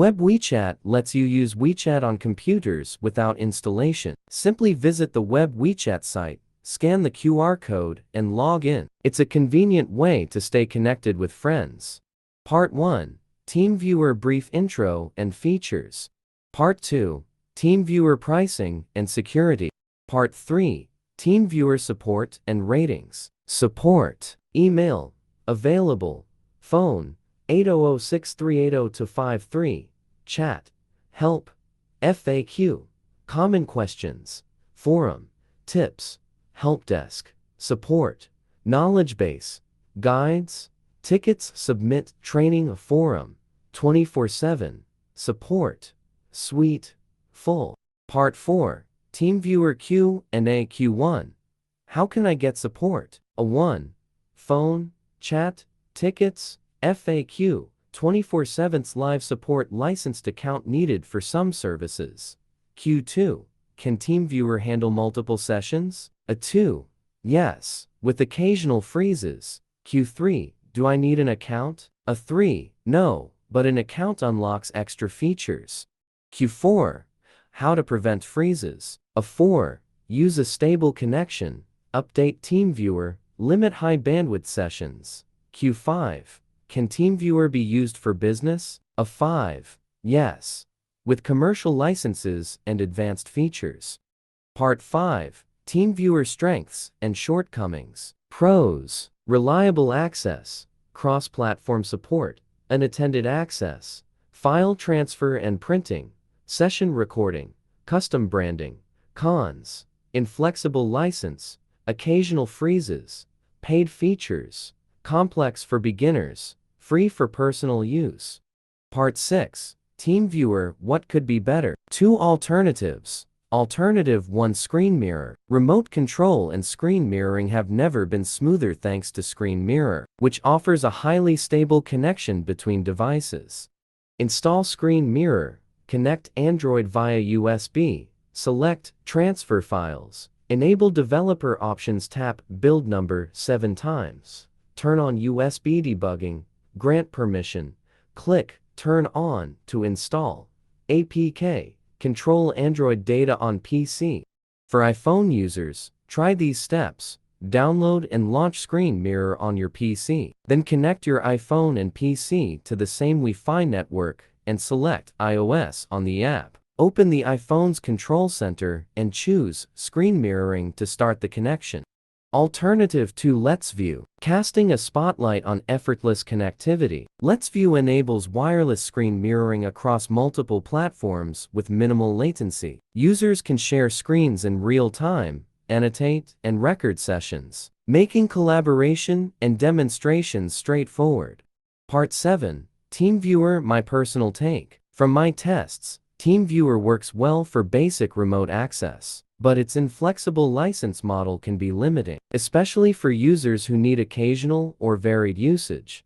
Web WeChat lets you use WeChat on computers without installation. Simply visit the Web WeChat site, scan the QR code, and log in. It's a convenient way to stay connected with friends. Part 1. TeamViewer Brief Intro and Features. Part 2. TeamViewer Pricing and Security. Part 3. TeamViewer Support and Ratings. Support. Email. Available. Phone. 800-6380-253. Chat. Help. FAQ. Common questions. Forum. Tips. Help desk. Support. Knowledge base. Guides. Tickets. Submit. Training. Forum. 24/7. Support. Suite. Full. Part 4. TeamViewer Q&A. Q1. How can I get support? A1. Phone. Chat. Tickets. FAQ. 24/7 live support. Licensed account needed for some services. Q2. Can TeamViewer handle multiple sessions? A2. Yes, with occasional freezes. Q3. Do I need an account? A3. No, but an account unlocks extra features. Q4. How to prevent freezes. A4. Use a stable connection. Update TeamViewer. Limit high bandwidth sessions. Q5. Can TeamViewer be used for business? A5. Yes, with commercial licenses and advanced features. Part 5. TeamViewer Strengths and Shortcomings. Pros. Reliable access. Cross-platform support. Unattended access. File transfer and printing. Session recording. Custom branding. Cons. Inflexible license. Occasional freezes. Paid features. Complex for beginners. Free for personal use. Part 6. TeamViewer, what could be better? 2 alternatives. Alternative 1. Screen mirror. Remote control and screen mirroring have never been smoother thanks to Screen Mirror, which offers a highly stable connection between devices. Install Screen Mirror. Connect Android via USB. Select Transfer Files. Enable developer options. Tap Build Number 7 times. Turn on USB debugging. Grant permission. Click Turn On to install. APK. Control Android data on PC. For iPhone users, try these steps. Download and launch Screen Mirror on your PC. Then connect your iPhone and PC to the same Wi-Fi network and select iOS on the app. Open the iPhone's control center and choose Screen Mirroring to start the connection. Alternative 2. Let's View. Casting a spotlight on effortless connectivity. Let's View enables wireless screen mirroring across multiple platforms with minimal latency. Users can share screens in real time, annotate, and record sessions, making collaboration and demonstrations straightforward. Part 7. TeamViewer, my personal take. From my tests, TeamViewer works well for basic remote access, but its inflexible license model can be limiting, especially for users who need occasional or varied usage.